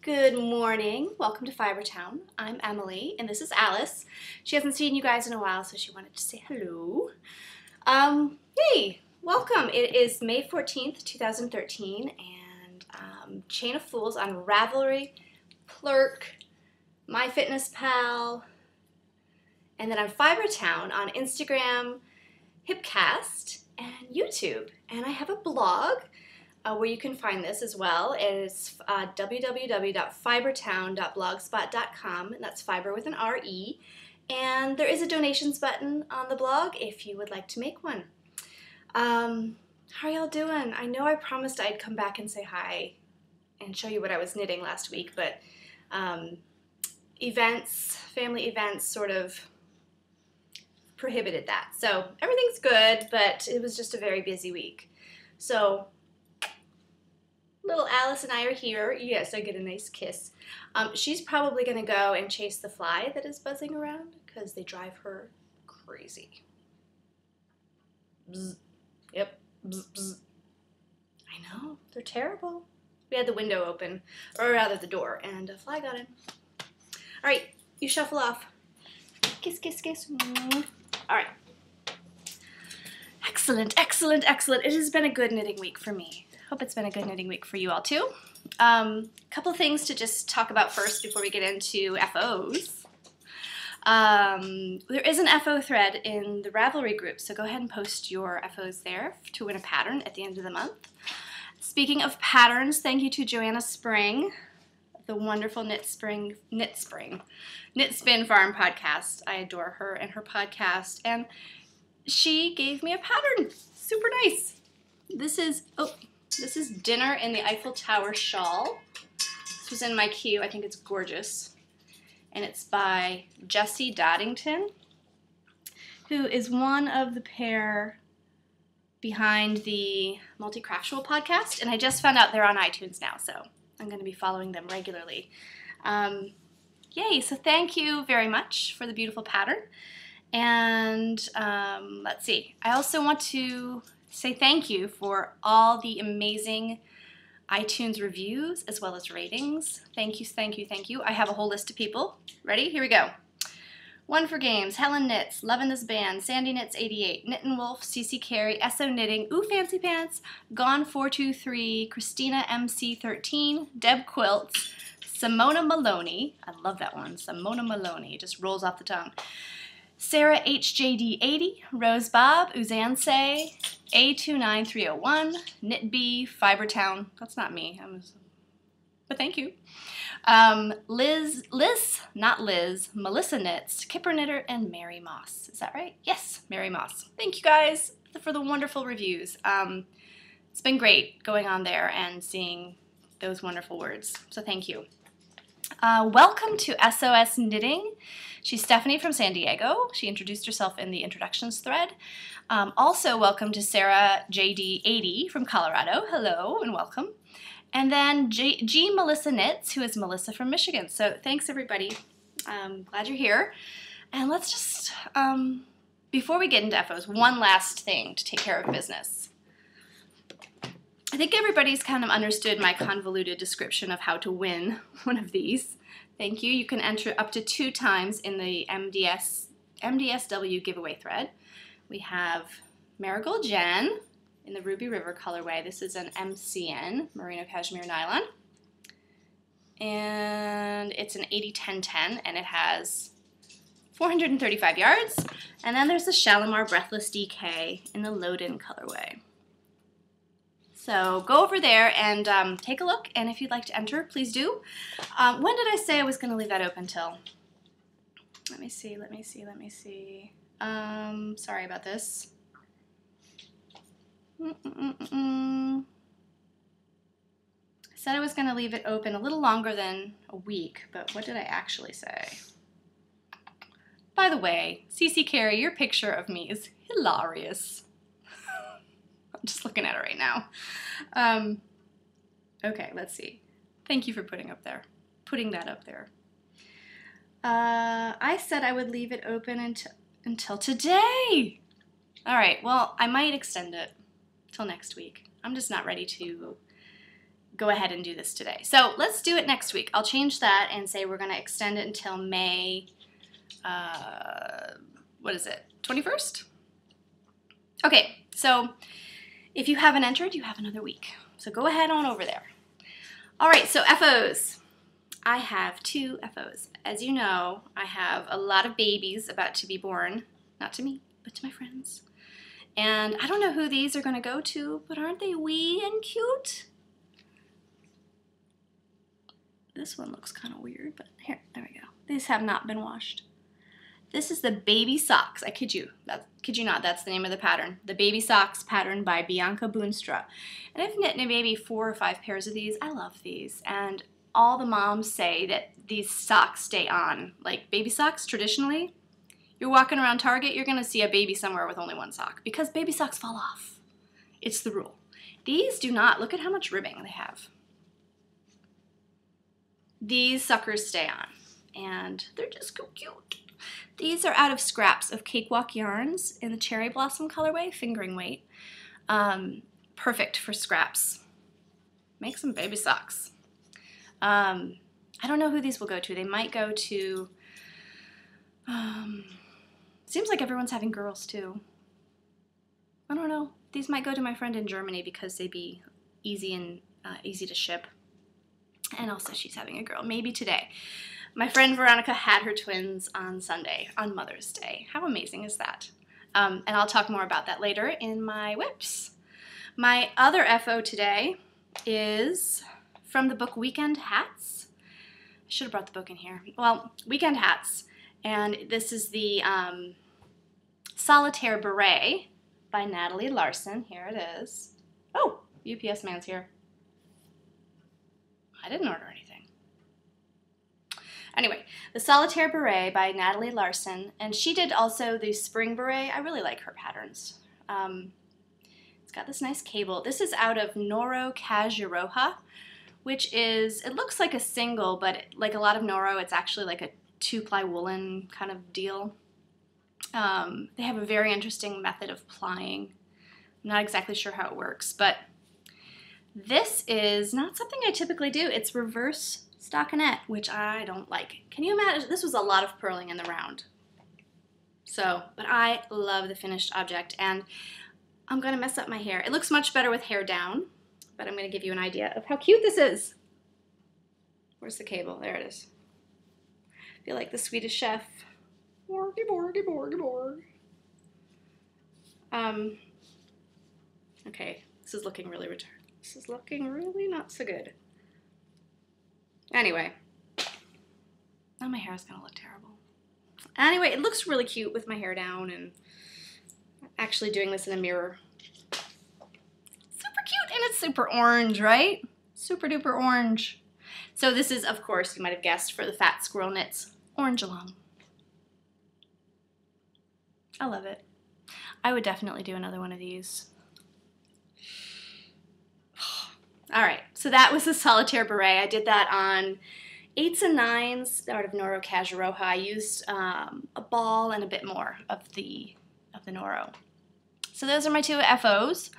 Good morning. Welcome to Fibertown. I'm Emily, and this is Alice. She hasn't seen you guys in a while, so she wanted to say hello. Hey, welcome. It is May 14th, 2013, and Chain of Fools on Ravelry, Plurk, MyFitnessPal, and then on Fibertown on Instagram, Hipcast, and YouTube. And I have a blog where you can find this as well. It is www.fibertown.blogspot.com, and that's fiber with an R-E. And there is a donations button on the blog if you would like to make one. How are y'all doing? I know I promised I'd come back and say hi and show you what I was knitting last week, but family events sort of prohibited that. So everything's good, but it was just a very busy week. So little Alice and I are here. Yes, I get a nice kiss. She's probably going to go and chase the fly that is buzzing around because they drive her crazy. Bzz. Yep. Bzz, bzz. I know. They're terrible. We had the window open, or rather the door, and a fly got in. All right, you shuffle off. Kiss, kiss, kiss. All right. Excellent, excellent, excellent. It has been a good knitting week for me. Hope it's been a good knitting week for you all too. Couple of things to just talk about first before we get into FOs. There is an FO thread in the Ravelry group, so go ahead and post your FOs there to win a pattern at the end of the month. Speaking of patterns, thank you to Joanna Spring, the wonderful Knit Spin Farm podcast. I adore her and her podcast, and she gave me a pattern. Super nice. This is Dinner in the Eiffel Tower Shawl. This was in my queue. I think it's gorgeous. And it's by Jessie Doddington, who is one of the pair behind the Multi-Craftual podcast. And I just found out they're on iTunes now, so I'm going to be following them regularly. Yay, so thank you very much for the beautiful pattern. And let's see. I also want to say thank you for all the amazing iTunes reviews as well as ratings. Thank you, thank you, thank you. I have a whole list of people. Ready? Here we go. One for Games, Helen Knits, Lovin' This Band, Sandy Knits 88, Knittin' Wolf, CC Carey, SO Knitting, Ooh Fancy Pants, Gone 423, Christina MC 13, Deb Quilts, Simona Maloney. I love that one. Simona Maloney. It just rolls off the tongue. Sarah HJD80, Rose Bob, Uzanse, A29301, Knit Fibertown. That's not me, but thank you. Melissa Knits, Kipper Knitter, and Mary Moss. Is that right? Yes, Mary Moss. Thank you guys for the wonderful reviews. It's been great going on there and seeing those wonderful words, so thank you. Welcome to SOS Knitting. She's Stephanie from San Diego. She introduced herself in the introductions thread. Also, welcome to Sarah JD80 from Colorado. Hello and welcome. And then G Melissa Knits, who is Melissa from Michigan. So thanks, everybody. Glad you're here. And let's just, before we get into FOs, one last thing to take care of business. I think everybody's kind of understood my convoluted description of how to win one of these. Thank you. You can enter up to 2 times in the MDSW giveaway thread. We have Marigold Jen in the Ruby River colorway. This is an MCN, Merino Cashmere Nylon. And it's an 80-10-10, and it has 435 yards. And then there's the Shalimar Breathless DK in the Loden colorway. So go over there and take a look, and if you'd like to enter, please do. When did I say I was going to leave that open till? Let me see. Sorry about this. I said I was going to leave it open a little longer than a week, but what did I actually say? By the way, CC Carey, your picture of me is hilarious. I'm just looking at it right now. Okay, let's see. Thank you for putting that up there. I said I would leave it open until today. All right, well, I might extend it till next week. I'm just not ready to go ahead and do this today. So let's do it next week. I'll change that and say we're going to extend it until May, what is it, 21st? Okay, so if you haven't entered, you have another week. So go ahead on over there. All right, so FOs. I have 2 FOs. As you know, I have a lot of babies about to be born. Not to me, but to my friends. And I don't know who these are going to go to, but aren't they wee and cute? This one looks kind of weird, but here, there we go. These have not been washed. This is the Baby Socks. I kid you not, that's the name of the pattern. The Baby Socks pattern by Bianca Boonstra. And I've knit maybe 4 or 5 pairs of these. I love these. And all the moms say that these socks stay on. Like baby socks, traditionally, you're walking around Target, you're gonna see a baby somewhere with only 1 sock because baby socks fall off. It's the rule. These do not. Look at how much ribbing they have. These suckers stay on, and they're just so cute. These are out of scraps of Cakewalk yarns in the Cherry Blossom colorway, fingering weight. Perfect for scraps. Make some baby socks. I don't know who these will go to. They might go to, seems like everyone's having girls too. I don't know. These might go to my friend in Germany because they'd be easy and easy to ship. And also she's having a girl, maybe today. My friend Veronica had her twins on Sunday, on Mother's Day. How amazing is that? And I'll talk more about that later in my whips. My other FO today is from the book Weekend Hats. I should have brought the book in here. Well, Weekend Hats. And this is the Solitaire Beret by Natalie Larson. Here it is. Oh, UPS man's here. I didn't order anything. Anyway, the Solitaire Beret by Natalie Larson, and she did also the Spring Beret. I really like her patterns. It's got this nice cable. This is out of Noro Cajiroha, which is, it looks like a single, but like a lot of Noro, it's actually like a 2-ply woolen kind of deal. They have a very interesting method of plying. I'm not exactly sure how it works, but this is not something I typically do. It's reverse stockinette, which I don't like. Can you imagine? This was a lot of purling in the round. So, but I love the finished object, and I'm going to mess up my hair. It looks much better with hair down, but I'm going to give you an idea of how cute this is. Where's the cable? There it is. I feel like the Swedish chef. Borgy, borgy, borgy, borg. Okay, this is looking really retarded. This is looking really not so good. Anyway, now my hair is gonna look terrible. Anyway, it looks really cute with my hair down and actually doing this in a mirror. Super cute, and it's super orange, right? Super duper orange. So this is, of course, you might have guessed, for the Fat Squirrel Knits Orange Along. I love it. I would definitely do another one of these. All right, so that was the Solitaire Beret. I did that on 8s and 9s out of Noro Cajiroha. I used a ball and a bit more of the Noro. So those are my 2 FOs.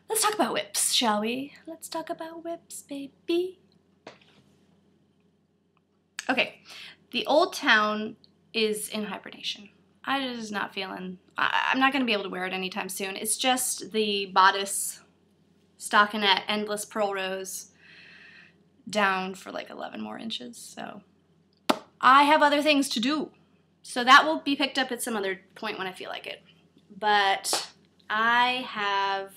Let's talk about whips, shall we? Let's talk about whips, baby. Okay, the Old Town is in hibernation. I'm just not feeling, I'm not gonna be able to wear it anytime soon. It's just the bodice stockinette endless purl rows down for like 11 more inches. So I have other things to do. So that will be picked up at some other point when I feel like it. But I have,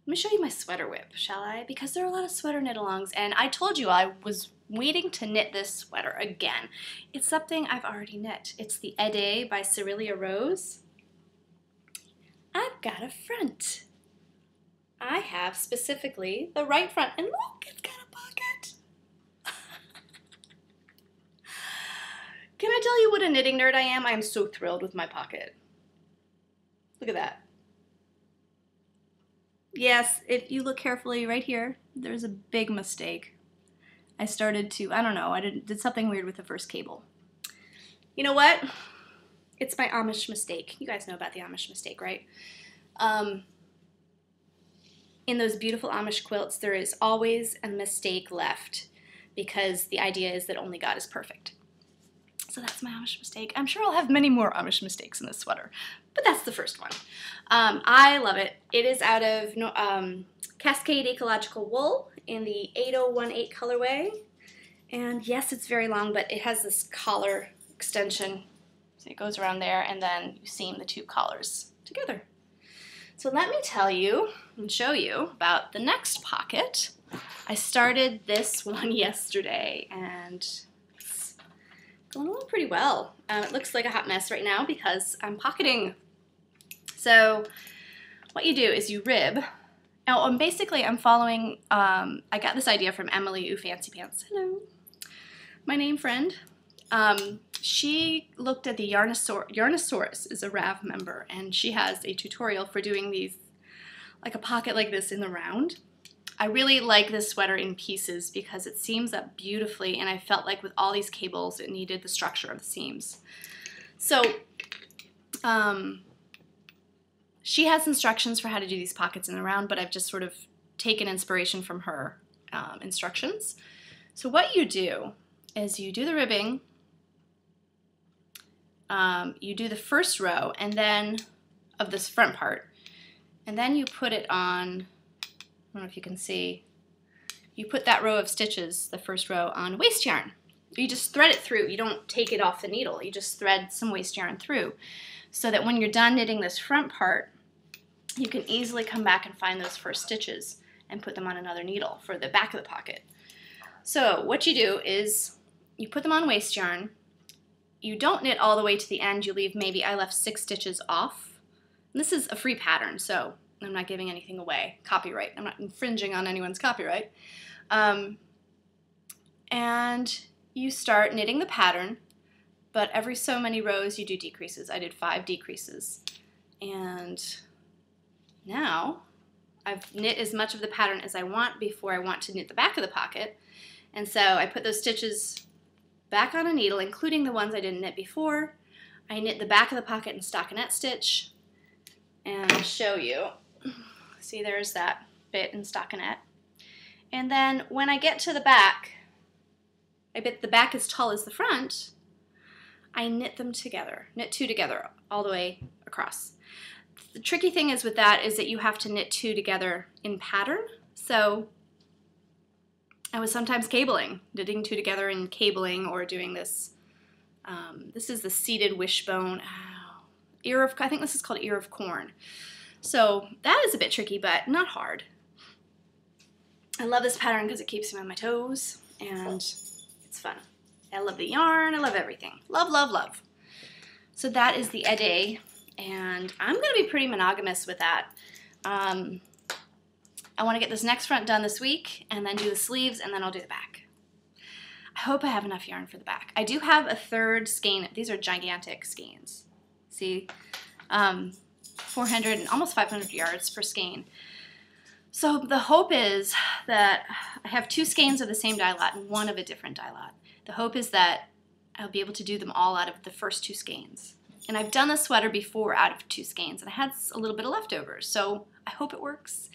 let me show you my sweater whip, shall I? Because there are a lot of sweater knit-alongs, and I told you I was waiting to knit this sweater again. It's something I've already knit. It's the Ede by Cerilia Rose. I've got a front. I have specifically the right front, and look, it's got a pocket. Can I tell you what a knitting nerd I am? I am so thrilled with my pocket. Look at that. Yes, if you look carefully right here, there's a big mistake. I started to, I don't know, I did something weird with the first cable. You know what? It's my Amish mistake. You guys know about the Amish mistake, right? in those beautiful Amish quilts, there is always a mistake left because the idea is that only God is perfect. So that's my Amish mistake. I'm sure I'll have many more Amish mistakes in this sweater, but that's the first one. I love it. It is out of Cascade Ecological Wool in the 8018 colorway. And yes, it's very long, but it has this collar extension. So it goes around there, and then you seam the two collars together. So let me tell you and show you about the next pocket. I started this one yesterday, and it's going along pretty well. It looks like a hot mess right now because I'm pocketing. So what you do is you rib. Now, basically, I'm following, I got this idea from Emily Ooh Fancy Pants. Hello. My name friend. She looked at the Yarnosaurus is a RAV member, and she has a tutorial for doing these, like a pocket like this in the round. I really like this sweater in pieces because it seams up beautifully, and I felt like with all these cables it needed the structure of the seams. So she has instructions for how to do these pockets in the round, but I've just sort of taken inspiration from her instructions. So what you do is you do the ribbing, you do the first row and then of this front part, and then you put it on, I don't know if you can see, you put that row of stitches, the first row, on waste yarn. You just thread it through. You don't take it off the needle. You just thread some waste yarn through so that when you're done knitting this front part, you can easily come back and find those first stitches and put them on another needle for the back of the pocket. So what you do is you put them on waste yarn. You don't knit all the way to the end. You leave maybe, I left 6 stitches off. And this is a free pattern, so I'm not giving anything away. Copyright. I'm not infringing on anyone's copyright. And you start knitting the pattern, but every so many rows you do decreases. I did 5 decreases. And now I've knit as much of the pattern as I want before I want to knit the back of the pocket. And so I put those stitches back on a needle, including the ones I didn't knit before. I knit the back of the pocket in stockinette stitch, and I'll show you. See, there's that bit in stockinette. And then when I get to the back, I bet the back as tall as the front, I knit them together, knit 2 together all the way across. The tricky thing is with that is that you have to knit 2 together in pattern. So I was sometimes cabling, knitting 2 together in cabling, or doing this. This is the seated wishbone. I think this is called ear of corn. So that is a bit tricky, but not hard. I love this pattern because it keeps me on my toes, and it's fun. I love the yarn. I love everything. Love, love, love. So that is the Ede, and I'm going to be pretty monogamous with that. I want to get this next front done this week, and then do the sleeves, and then I'll do the back. I hope I have enough yarn for the back. I do have a 3rd skein. These are gigantic skeins. See? 400 and almost 500 yards per skein. So the hope is that I have 2 skeins of the same dye lot and 1 of a different dye lot. The hope is that I'll be able to do them all out of the first 2 skeins. And I've done the sweater before out of 2 skeins, and I had a little bit of leftovers, so I hope it works.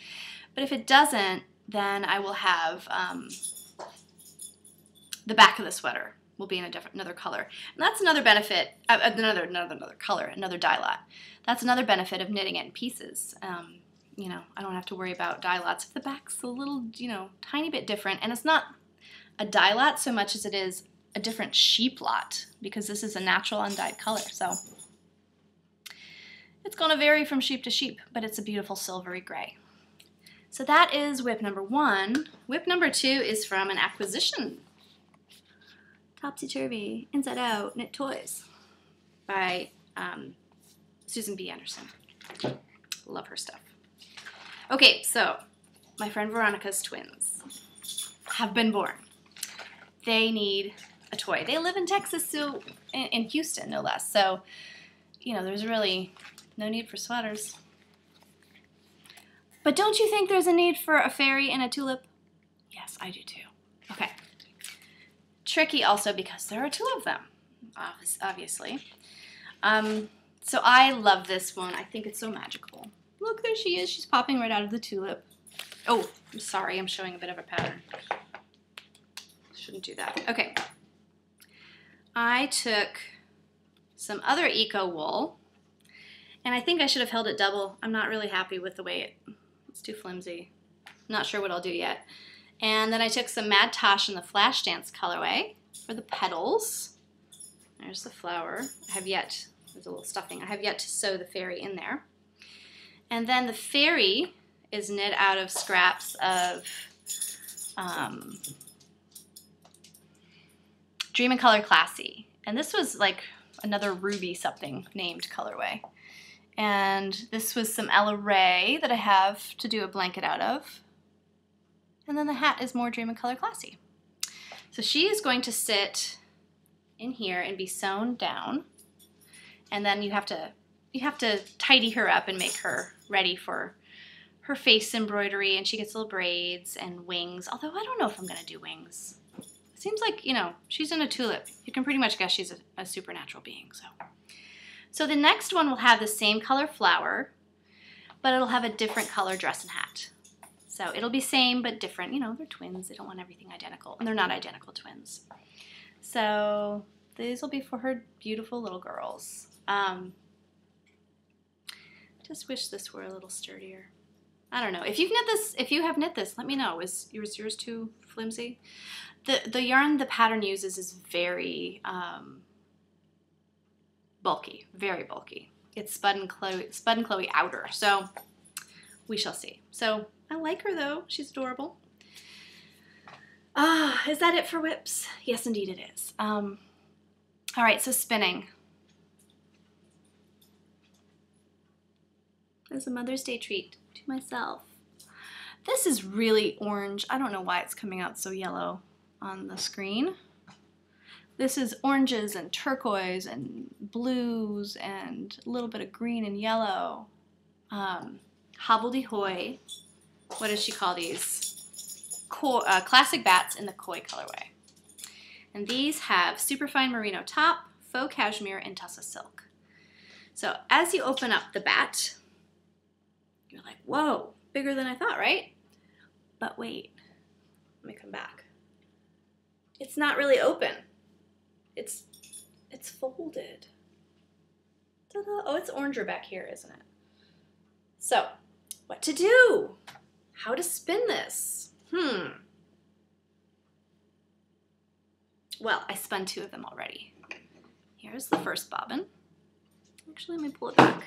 But if it doesn't, then I will have the back of the sweater will be in another color. And that's another benefit, another color, another dye lot. That's another benefit of knitting it in pieces. You know, I don't have to worry about dye lots if the back's a little, you know, tiny bit different. And it's not a dye lot so much as it is a different sheep lot, because this is a natural undyed color. So it's going to vary from sheep to sheep, but it's a beautiful silvery gray. So that is whip number 1. Whip number 2 is from an acquisition. Topsy-Turvy, Inside Out, Knit Toys by Susan B. Anderson. Love her stuff. Okay, so my friend Veronica's twins have been born. They need a toy. They live in Texas, so in Houston, no less. So, you know, there's really no need for sweaters. But don't you think there's a need for a fairy and a tulip? Yes, I do too. Okay. Tricky also because there are 2 of them, obviously. So I love this one. I think it's so magical. Look, there she is. She's popping right out of the tulip. Oh, I'm sorry, I'm showing a bit of a pattern. Shouldn't do that. Okay. I took some other eco wool, and I think I should have held it double. I'm not really happy with the way it's too flimsy. I'm not sure what I'll do yet. And then I took some Mad Tosh in the Flash Dance colorway for the petals. There's the flower. There's a little stuffing. I have yet to sew the fairy in there. And then the fairy is knit out of scraps of Dream and Color Classy. And this was like another ruby something named colorway. And this was some Ella Ray that I have to do a blanket out of. And then the hat is more Dream and Color Classy. So she is going to sit in here and be sewn down. And then you have to tidy her up and make her ready for her face embroidery, and she gets little braids and wings, although I don't know if I'm gonna do wings. It seems like, you know, she's in a tulip. You can pretty much guess she's a supernatural being, So the next one will have the same color flower, but it'll have a different color dress and hat. So it'll be same but different. You know, they're twins. They don't want everything identical, and they're not identical twins. So these will be for her beautiful little girls. Just wish this were a little sturdier. I don't know. If you have knit this, let me know. Is yours too flimsy? The yarn the pattern uses is very bulky, very bulky. It's Spud and Chloe outer, so we shall see. So I like her though. She's adorable. Is that it for whips? Yes, indeed it is. All right, so spinning. As a Mother's Day treat to myself. This is really orange. I don't know why it's coming out so yellow on the screen. This is oranges and turquoise and blues and a little bit of green and yellow. Hobbledehoy. What does she call these? Classic bats in the koi colorway. And these have superfine merino top, faux cashmere, and tussa silk. So as you open up the bat, you're like, whoa, bigger than I thought, right? But wait, let me come back. It's not really open. It's folded. Ta-da. Oh, it's oranger back here, isn't it? So, what to do? How to spin this? Well, I spun 2 of them already. Here's the first bobbin. Actually, let me pull it back.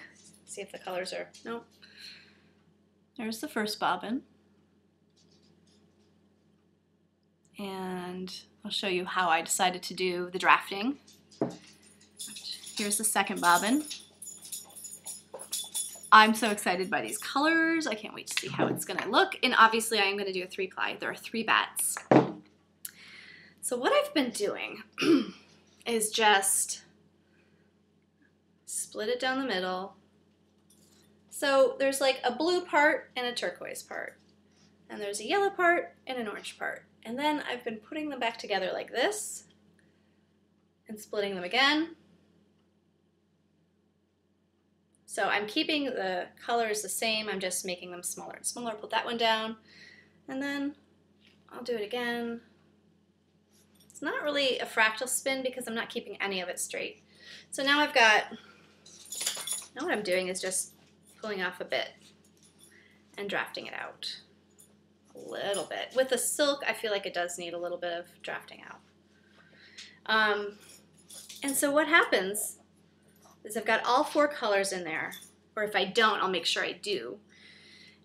See if the colors are, nope. There's the first bobbin. And I'll show you how I decided to do the drafting. Here's the second bobbin. I'm so excited by these colors. I can't wait to see how it's gonna look. And obviously I'm gonna do a 3-ply. There are 3 bats. So what I've been doing is just split it down the middle. So there's like a blue part and a turquoise part. And there's a yellow part and an orange part. And then I've been putting them back together like this and splitting them again. So I'm keeping the colors the same, I'm just making them smaller and smaller. Put that one down, and then I'll do it again. It's not really a fractal spin because I'm not keeping any of it straight. So now I've got, now what I'm doing is just pulling off a bit and drafting it out a little bit. With the silk, I feel like it does need a little bit of drafting out. And so what happens is I've got all 4 colors in there, or if I don't, I'll make sure I do.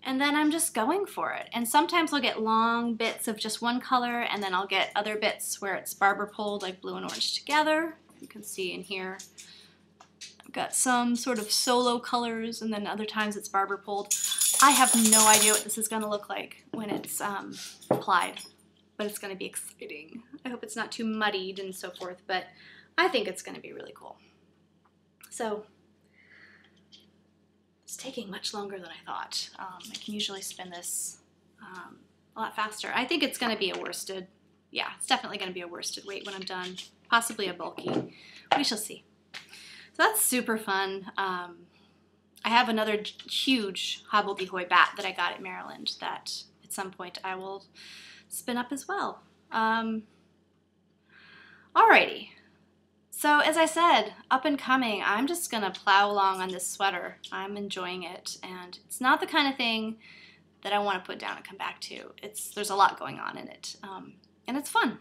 And then I'm just going for it. And sometimes I'll get long bits of just one color, and then I'll get other bits where it's barber pulled, like blue and orange together. You can see in here, I've got some sort of solo colors, and then other times it's barber pulled. I have no idea what this is gonna look like when it's applied, but it's gonna be exciting. I hope it's not too muddied and so forth, but I think it's gonna be really cool. So it's taking much longer than I thought. I can usually spin this a lot faster. I think it's gonna be a worsted, yeah, it's definitely gonna be a worsted weight when I'm done, possibly a bulky. We shall see. So that's super fun. I have another huge hobbledehoy bat that I got at Maryland that at some point I will spin up as well. Alrighty. So as I said, up and coming, I'm just gonna plow along on this sweater. I'm enjoying it, and it's not the kind of thing that I want to put down and come back to. There's a lot going on in it, and it's fun.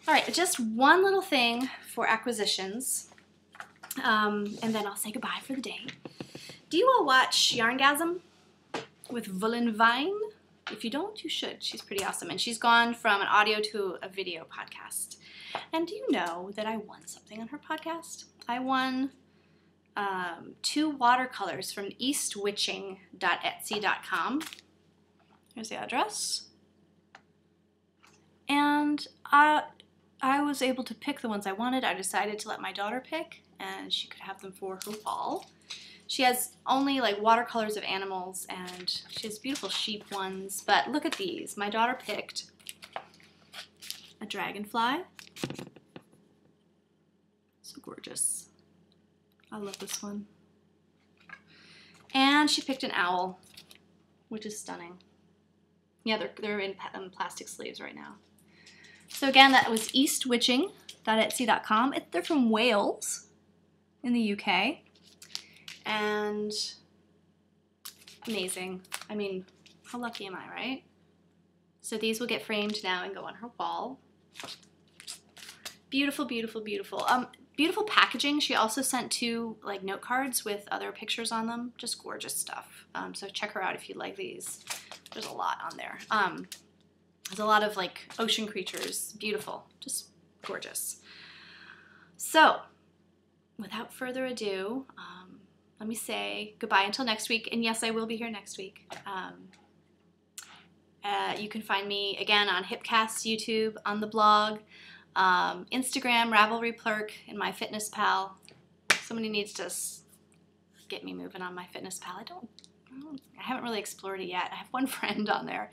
All right, just one little thing for acquisitions, and then I'll say goodbye for the day. Do you all watch Yarngasm with Vullen Vine? If you don't, you should. She's pretty awesome, and she's gone from an audio to a video podcast. And do you know that I won something on her podcast? I won 2 watercolors from eastwitching.etsy.com. Here's the address. And I was able to pick the ones I wanted. I decided to let my daughter pick, and she could have them for her wall. She has only like watercolors of animals, and she has beautiful sheep ones. But look at these. My daughter picked a dragonfly. So gorgeous. I love this one. And she picked an owl, which is stunning. Yeah, they're in plastic sleeves right now. So again, that was eastwitching.etsy.com. They're from Wales in the UK. And amazing. I mean, how lucky am I, right? So these will get framed now and go on her wall. Beautiful, beautiful, beautiful. Beautiful packaging. She also sent 2 like note cards with other pictures on them. Just gorgeous stuff. So check her out if you like these. There's a lot on there. There's a lot of like ocean creatures. Beautiful. Just gorgeous. So without further ado, let me say goodbye until next week. And yes, I will be here next week. You can find me again on Hipcast YouTube, on the blog, Instagram, Ravelry Plurk, and my Fitness Pal. Somebody needs to get me moving on my Fitness Pal. I haven't really explored it yet. I have one friend on there.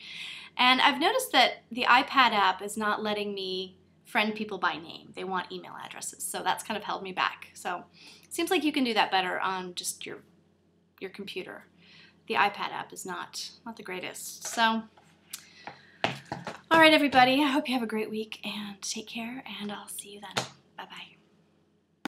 And I've noticed that the iPad app is not letting me friend people by name. They want email addresses. So that's kind of held me back. So it seems like you can do that better on just your computer. The iPad app is not the greatest. So all right, everybody, I hope you have a great week and take care, and I'll see you then. Bye-bye.